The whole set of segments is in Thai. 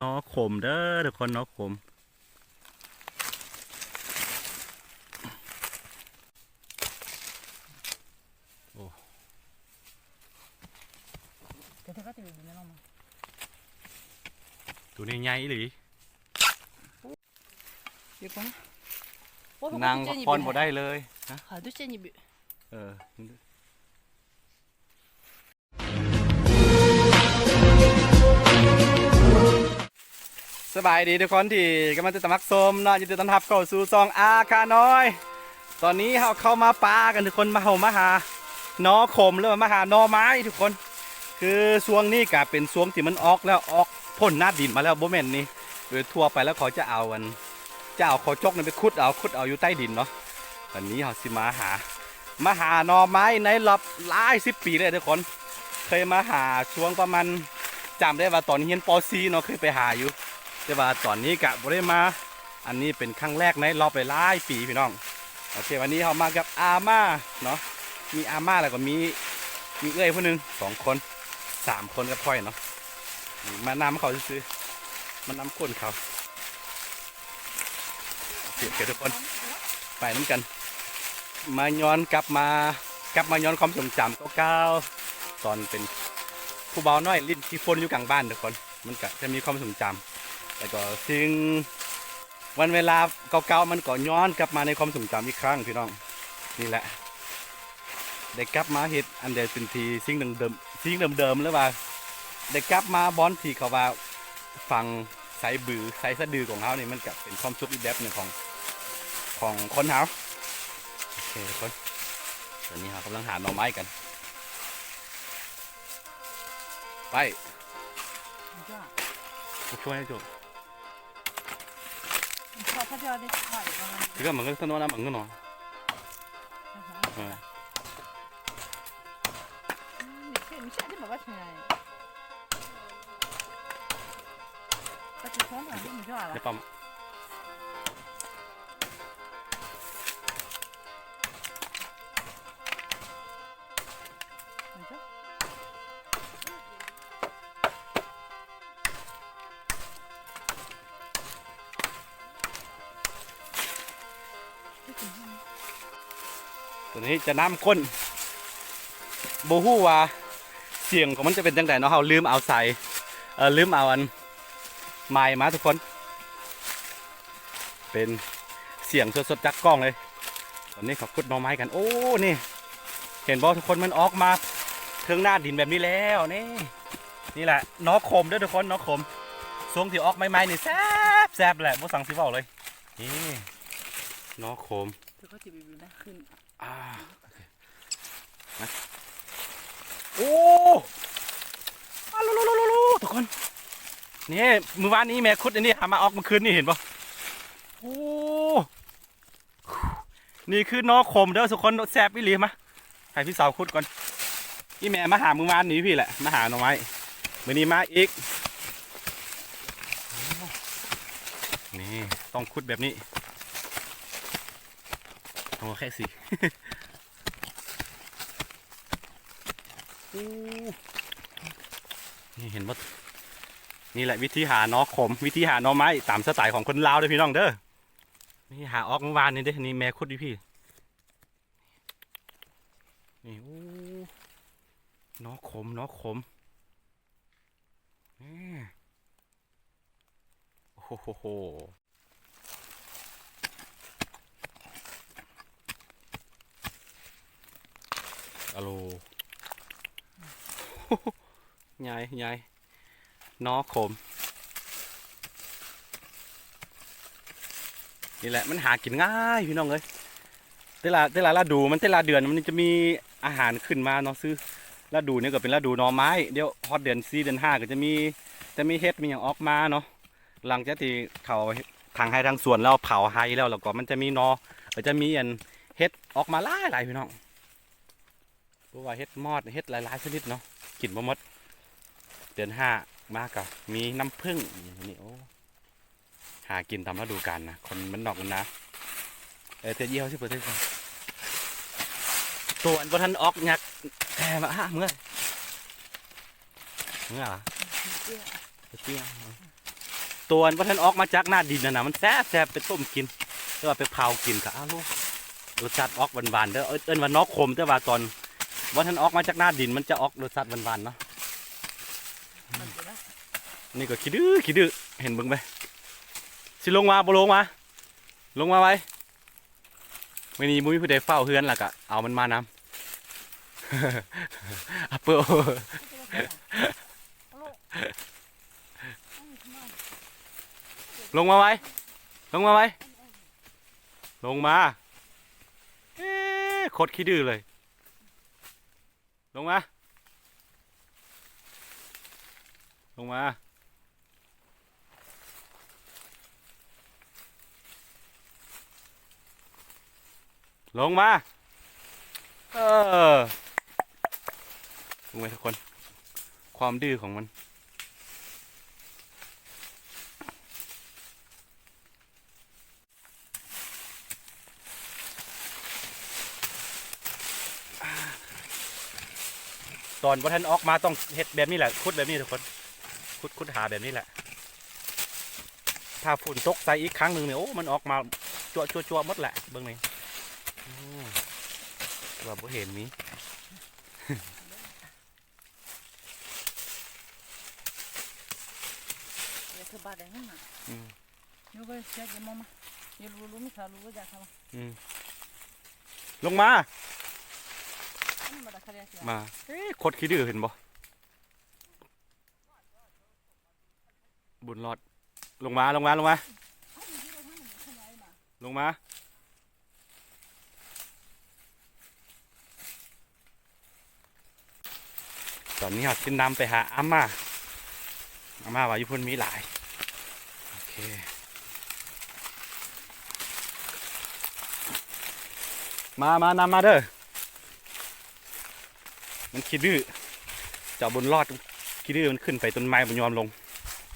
น้อขมเด้อทุกคนน้อขมโอ้ตัวนี้ใหญ่หรือนางพรบ่ได้เลยนะเออสบายดีทุกคนที่กำลังจะสมัครชมเนาะยินดีต้อนรับเข้าสู่ซองอาคาน้อย ตอนนี้เราเข้ามาปลากันทุกคนมาหาน้อขมหรือมาหาน้อไม้ทุกคนคือช่วงนี้ก็เป็นช่วงที่มันออกแล้วออกพ่นหน้าดินมาแล้วโบแมนนี่โดยทั่วไปแล้วเขาจะเอาเขาจกนี่ไปขุดเอาอยู่ใต้ดินเนาะตอนนี้เราสิมาหาหน่อไม้ในรอบหลาย10 ปีเลยทุกคนเคยมาหาช่วงประมาณจำได้ว่าตอนเรียนป .4 เนาะเคยไปหาอยู่แต่ว่าตอนนี้กะบ่ได้มาอันนี้เป็นครั้งแรกในรอบหลายปีพี่น้องโอเควันนี้เรามากับอาม่าเนาะมีอาม่าแล้วก็มีเอ้ยผู้หนึง2 คน3 คนกับพ่อยเนาะมานำเขาซื้อมานำคนเขาเสียทุกคนไปน้ำกันมาย้อนกลับมาย้อนความทรงจำเก่าๆตอนเป็นผู้เบาน้อยลิ้นที่ฝนอยู่กลางบ้านทุกคนมันก็จะมีความทรงจำแล้วก็ซึ่งวันเวลาเก่าๆมันก็ย้อนกลับมาในความทรงจำอีกครั้งพี่น้องนี่แหละได้กลับมาเฮ็ดอันเดียวเป็นทีสิ่งเดิมหรือว่าได้กลับมาบอนที่เขาว่าฟังสายบือสายสะดือของเขานี่มันก็เป็นความสุขอีกแบบหนึ่งของคนเขาโอเคทุกคนตอนนี้เรากำลังหาหน่อไม้กันไปช่วยให้จบ지금 먹을 거 나 먹는 거. 내 밥.ตัวนี้จะน้ำข้นโบฮู้ว่าเสียงของมันจะเป็นจังไดเนาะเราลืมเอาใส่ลืมเอาอันไม้มาทุกคนเป็นเสียงสดๆจากกล้องเลยตอนนี้เขาขุดหน่อไม้กันโอ้นี่เห็นบ่ทุกคนมันออกมาเทิงหน้าดินแบบนี้แล้วนี่แหละน้อขมด้วยทุกคนน้อขมทรงที่ออกไม้นี่แซ่บแหละบ่สั่งสิเว้าเลยนี่น้อขมโอ้ทุกคนนี่มื้อวานนี้แม่คุดอันนี้หามาออกเมื่อคืนนี่เห็นปะโอ้นี่คือน้อขมเด้อทุกคนแซ่บอีหลีมาให้พี่สาวคุดก่อนพี่แม่มาหามื้อวานนี้พี่แหละมาหาหน่อไม้มื้อนี้มาอีกนี่ต้องคุดแบบนี้โอ้แค่สินี่เห็นว่านี่แหละวิธีหาน้อขมวิธีหาน้อไม้ตามสไตล์ของคนลาวเลยพี่น้องเด้อนี่หาออกเมื่อวานนี่เด้นี่แม่คุดดิพี่นี่โอ้น้อขมนี่โอ้โหอะโลใหญ่น้อขมนี่แหละมันหากินง่ายพี่น้องเลยแต่ละฤดูมันแต่ละเดือนมันจะมีอาหารขึ้นมาเนาะซื้อฤดูนี้ก็เป็นฤดูหน่อไม้เดี๋ยวฮอตเดือน4เดือน5ก็จะมีเฮ็ดมีอย่างออกมาเนาะหลังจากที่เขาทางให้ทางสวนแล้วเผาให้แล้วก็มันจะมีนอจะมีอันเฮ็ดออกมาหลายพี่น้องเพราะว่าเฮ็ดมอดเฮ็ดหลายชนิดเนาะกินบ่หมดเดือน5มากกับมีน้ำผึ้งนี่โอ้หากินตามฤดูกาลนะคนมันนอกกันนะเตะเยี่ยวสิเปิดได้ก่อนตัวอันบนทันออกหยักแผ่มาเมื่อเหรอเตี้ย ตัวว่าท่านออกมาจากหน้าดินนะมันแซ่บไปต้มกินหรือว่าไปเผากินกับอ้าวลูกรสชาติออกหวานๆเด้อเอิ้นว่านอกขมแต่ว่าตอนว่าท่านออกมาจากหน้าดินมันจะออกรสชาติหวานๆเนาะนี่ก็ขี้ดื้อเห็นเบิ่งไปสิลงมาบ่ลงมาไว้ไม่มีมุ้ยผู้ใดเฝ้าเฮือนล่ะก็เอามันมานำอัปเปอร์ลงมาไว้ลงมาโคตรขี้ดื้อเลยลงมาลงมาลงมาลงไปทุกคนความดื้อของมันตอนว่าท่านออกมาต้องเห็ดแบบนี้แหละคุดแบบนี้ทุกคนคุดหาแบบนี้แหละถ้าฝุ่นตกใส่อีกครั้งหนึ่งเนี่ยโอ้มันออกมาจั่วหมดแหละเบื้องนี้ว่าบ่เห็นมีลงมาโคตรขี้ดื้อเห็นบ่บุญรอดลงมาตอนนี้เราจะนำไปหาอาม่าว่าอยู่พุ่นมีหลายโอเคมานำมาเด้อมันขี้ดื้อเจ้าบุญรอดขี้ดื้อมันขึ้นไปต้นไม้บนยอมลง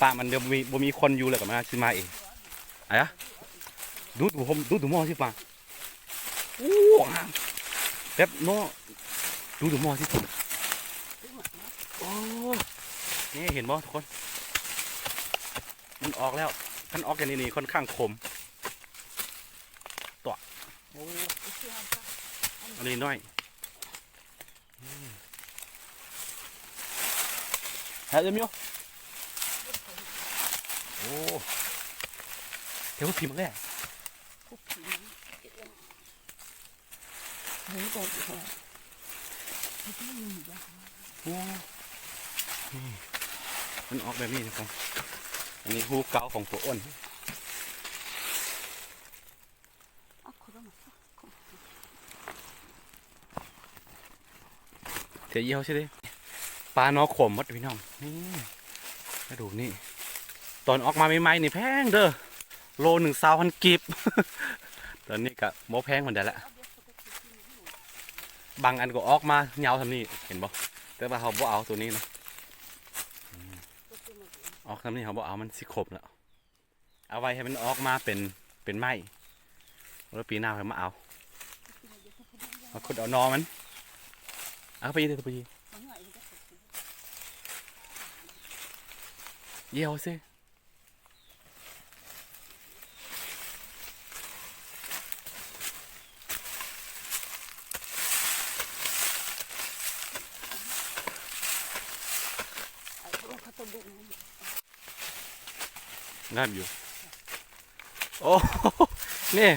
ป่ามันเดี๋ยวบ่มีคนอยู่เลยกับมันขึ้นมาเองอะไรอะดูหม้อสิป่าโอ้แป๊บเนาะดูหม้อสิโอ้นี่เห็นบ่ทุกคนมันออกแล้วมันออกอย่างนี้ค่อนข้างคมตัวอันนี้น้อยฮะเดี๋ยวมิวโอ้เดี๋ยวพิมพ์มาแน่โอ้มันออกแบบนี้นะครับอันนี้หูเกาของตัวอ้นเสียเยี่ยวใช่ไหมปลาเนาะขมมัดพี่น้องนี่มาดูนี่ตอนออกมาใหม่ๆนี่แพงเด้อโล1,000 กีบ ตอนนี้ก็โมแพงเหมือนเดิมละบางอันก็ออกมาเงาทำนี่เห็นบ่แต่ว่าเขาบ่เอาตัวนี้นะออกทำนี่เขาบ่เอามันสิขบแล้วเอาไว้ให้มันออกมาเป็นไม้แล้วปีหน้าเขามาเอาขุดเอานอมันเอาไปเลยไปเยี่ยวสิงามอยู่โอ้นี่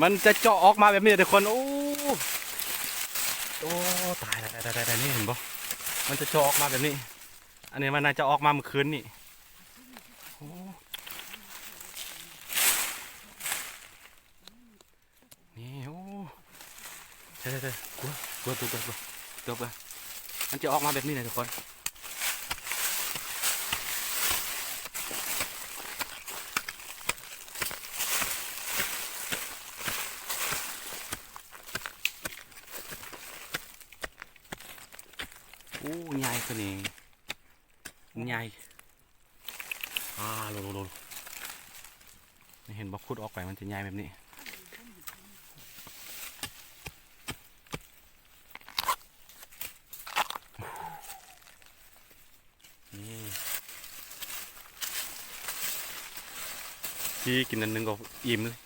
มันจะเจาะออกมาแบบนี้ทุกคนโอ้ตายนี่เห็นปะมันจะเจาะออกมาแบบนี้อันนี้มันน่าจะออกมาเมื่อคืนนี่นี่โอ้ใช่กลัวมันจะออกมาแบบนี้เลยทุกคนโอ้ใหญ่คนนี้ใหญ่โลเห็นบอกขุดออกไปมันจะใหญ่แบบนี้ ที่กินอันหนึงก็อิ่มเลย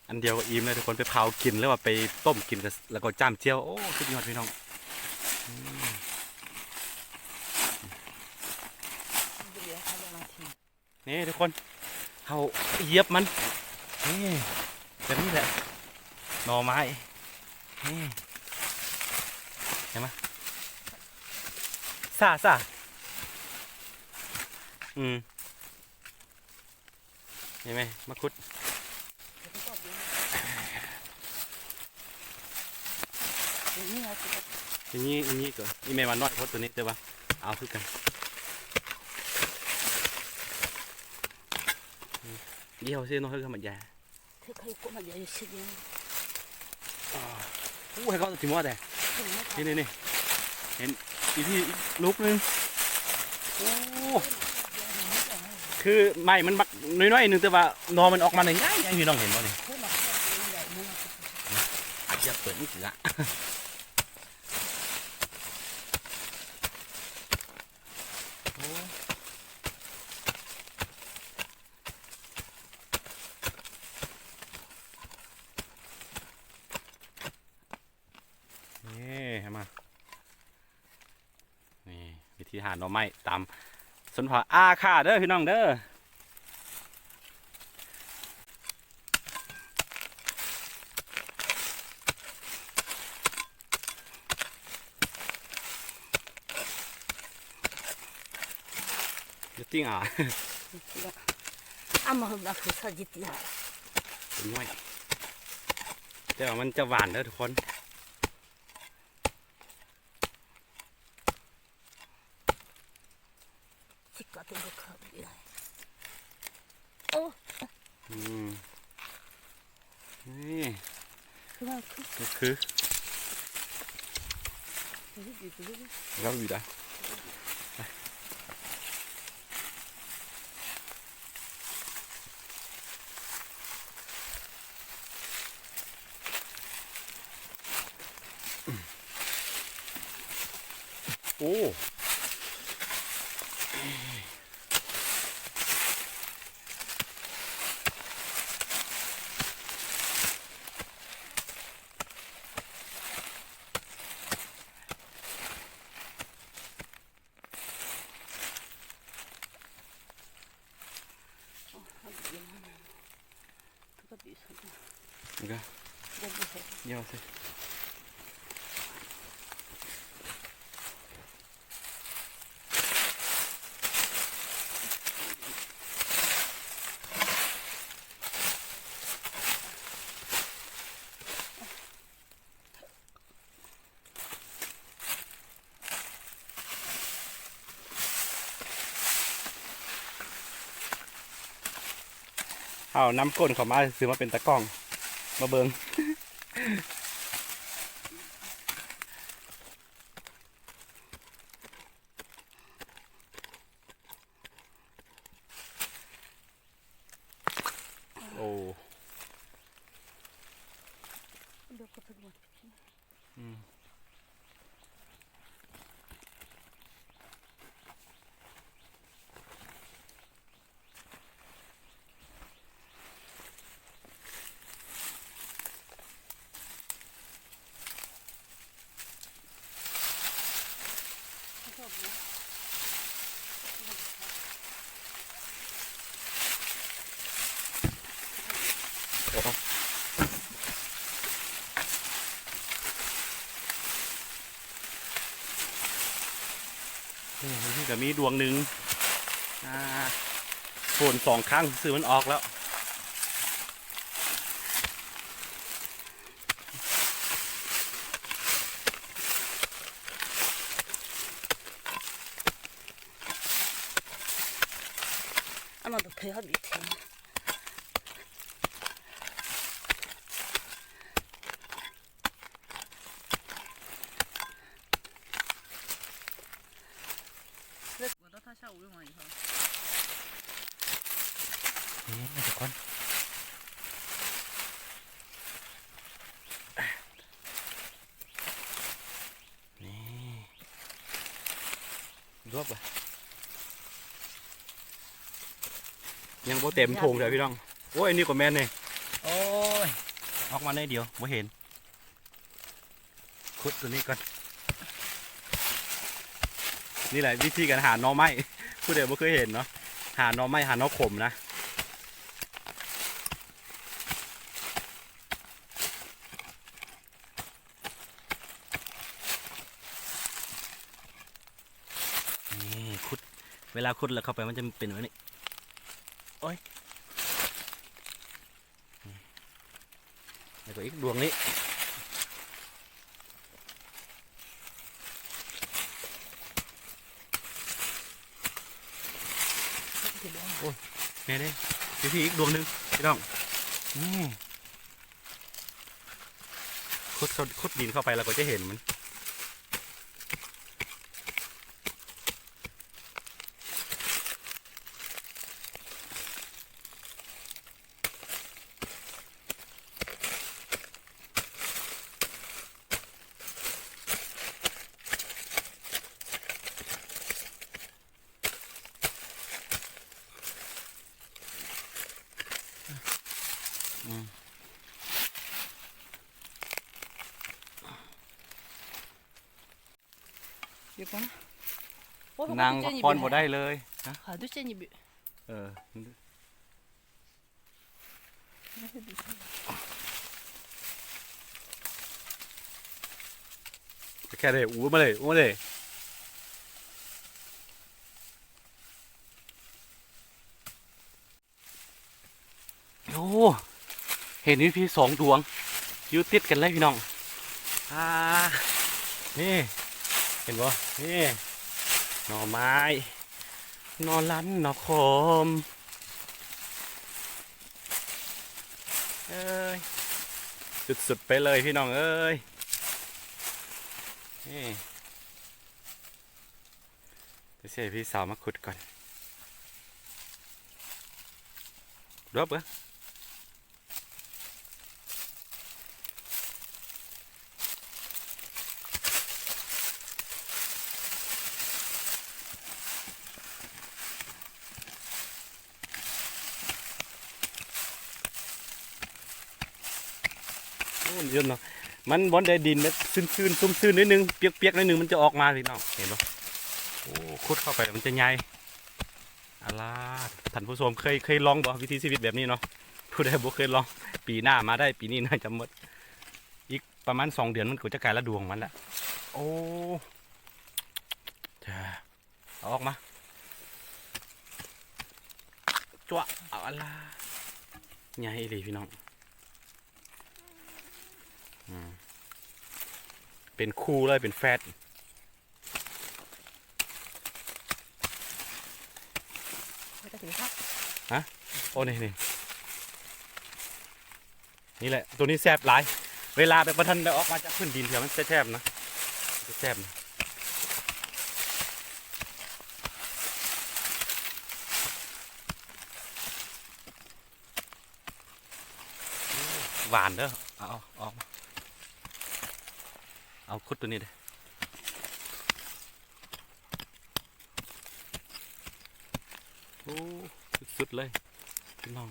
อันเดียวก็อิ่มเลยทุกคนไปเผากินแล้วว่าไปต้มกินกับแล้วก็จ้ามเจียวโอ้สุดยอดพี่น้องอืมนี่ทุกคนเขาเหยียบมันนี่แบบนี้แหละหน่อไม้นี่เห็นไหมซ่าเห็นไหมมะคุดอย่างนี้ก็อีเมลมันน้อยพดตัวนี้เดี๋ยวว่าเอาคือกันเดี๋ยวซิโน่ให้เขามาใหญ่โอ้ให้เขาถึงว่าแต่นี่เห็นอีที่ลูกนึงโอ้คือไม้มันบักน้อยๆนึงแต่ว่านอมันออกมาในง่ายๆพี่น้องเห็นบ่เนี่ยอาจจะเปิดนี่สิละนี่เห็นไหมนี่วิธีหาหน่อไม้ตามสวนผาอาค่าเด้อพี่น้องเด้อจริงอ่ะเป็นน้อยแต่ว่ามันจะหวานเด้อทุกคนนี่คือเราอยู่ได้โอ้นี่ก็เยี่ยวสิเอาน้ำก้นเขามาซื้อมาเป็นตะกร้องมาเบิงโอ้นี่ก็มีดวงหนึ่งโผล่2 ครั้งซื้อมันออกแล้ว아마도 배합 밑에. 그래서 다시 오랜만에 사. นี่ทุกคนนี่รวบอ่ะ ยังบ่เต็มโถงเลยพี่น้องโอ้ยนี่ก็แม่นนี่โอ้ยออกมาได้เดียวบ่เห็นขุดตัวนี้ก่อนนี่แหละวิธีการหาหน่อไม้ผู้ใดบ่เคยเห็นเนาะหาหน่อไม้หาหน่อขมนะนี่ขุดเวลาขุดแล้วเข้าไปมันจะเป็นแบบนี้โอ้ยแล้วก็อีกดวงนี้เนี่ยนี่วิธีอีกดวงหนึ่งพี่น้องนี่ขุดดินเข้าไปเราก็จะเห็นมันนางพรบ่ได้เลยนะ 아, 둘째 입이. เออแค่ได้อู้มาเลยอู้มาเลยโอ้เห็นนี่พี่สองดวงอยู่ติดกันเลยพี่น้องนี่เห็นบ่นี่หน่อไม้หน่อลันหน่อโคมเอ้ยสุดๆไปเลยพี่น้องเอ้ยนี่จะเสียพี่สาวมาขุดก่อนรบเหรอเยอะเนาะมันบนได้ดินมันซื่นๆซุ่มๆนิดนึงเปียกๆนิดนึงมันจะออกมาพี่น้องเห็นปะโอ้ขุดเข้าไปมันจะใหญ่อะไรท่านผู้ชมเคยลองบ่วิธีชีวิตแบบนี้เนาะผู้ใดบ่เคยลองปีหน้ามาได้ปีนี้น่าจะหมดอีกประมาณ2 เดือนมันก็จะกลายละดวงมันละโอ้จ้าเอาออกมาจ้วเอาอะไรใหญ่เลยพี่น้องเป็นคู่เลยเป็นแฟตฮะโอ้นี่นี่แหละตัวนี้แซ่บหลายเวลาแบบประทันได้ออกมาจากพื้นดินเถอะมันแซ่บนะแซ่บนะหวานเด้อเอาออกเอาขุดตัวนี้เลยโอ้สุดๆเลยพี่น้อง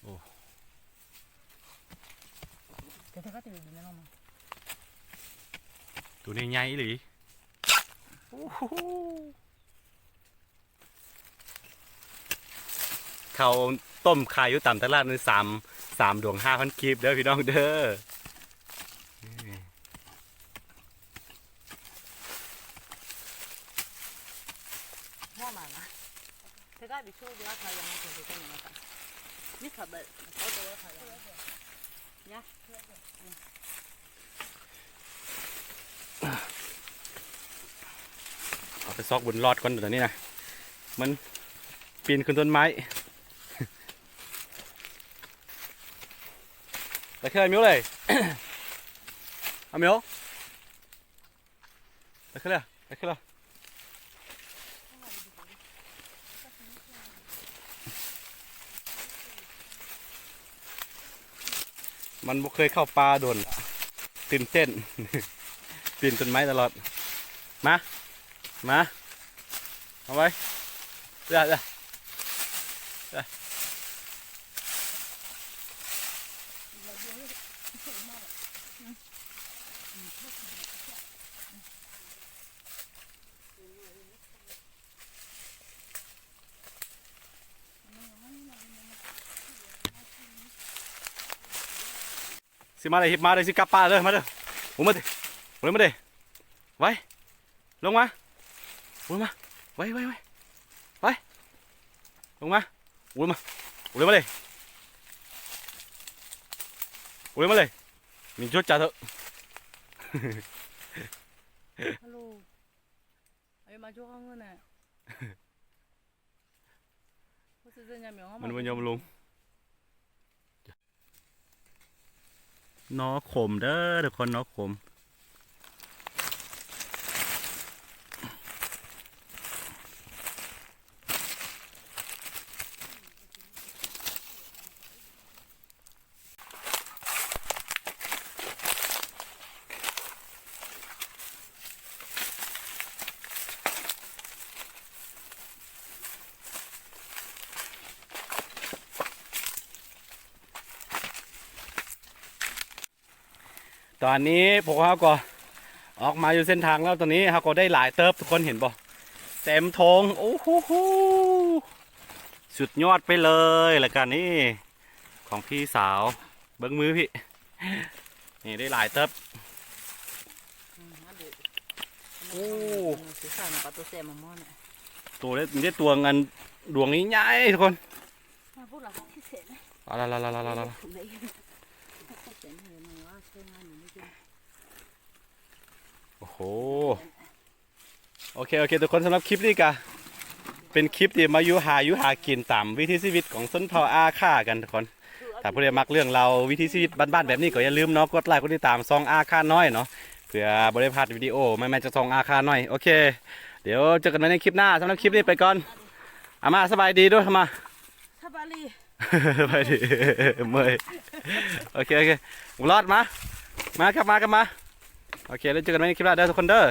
โอ้ 대가 되면 되나 뭐. ตัวนี้ใหญ่หรือเขาต้มขายอยู่ต่ำตลาดนึงสามดวง5,000กีบเด้อพี่น้องเด้อ뭐 많아. 대가 미초기가 다 양이 되고 되는 거다. 미쳐봐. 어디가 가야. 야. เอาไปซอกบนรอดก่อนเดี๋ยวนี้นะมันปีนขึ้นต้นไม้ไปขึ้นมิวเลย เอามิวไปขึ้นเลยไปขึ้นเลย มันบ่เคยเข้าป่าโดนตื่นเต้น ปีนต้นไม้ตลอดมาเอาไว้เดี๋ยวสิมาเลยหิบมาเลยสิกลับป่าเลยมาเด้อโอ้มาเด้อมาเด้อไว้ลงมาลงมาไว้ลงมาอุ้ยมาอุ้ยมาเลยมีจุดจ่าเถอะ ฮัลโหลไอ้มาช่วยข้างเงินน่ะมันยอมลงนอขมเด้อทุกคนนอขมตอนนี้พวกเขาก็ออกมาอยู่เส้นทางแล้วตอนนี้เขาก็ได้หลายเติบทุกคนเห็นบ่เต็มทงโอ้โหสุดยอดไปเลยรายการนี้ของพี่สาวเบิ้งมือพี่นี่ได้หลายเติบโอ้ตัวได้ตัวเงินดวงนี้ใหญ่ทุกคนเอาละโอ้โหโอเคทุกคนสำหรับคลิปนี้กะเป็นคลิปที่มาอยู่หากินตามวิถีชีวิตของชนเผ่าอาค่ากันทุกคนถ้าผู้ใดมักเรื่องเราวิถีชีวิตบ้านๆแบบนี้ก็อย่าลืมเนาะกดไลค์กดติดตามซองอาค่าน้อยเนาะเพื่อบริพลาดวิดีโอไม่จะซองอาค่าน้อยโอเคเดี๋ยวเจอกันใหม่ในคลิปหน้าสำหรับคลิปนี้ไปก่อนอามาสบายดีด้วยอามาสบายดี สบายดีเมื่อยโอเครอดมาครับมาโอเคแล้วเจอกันใหม่ในคลิปหน้าเด้อทุกคนเด้อ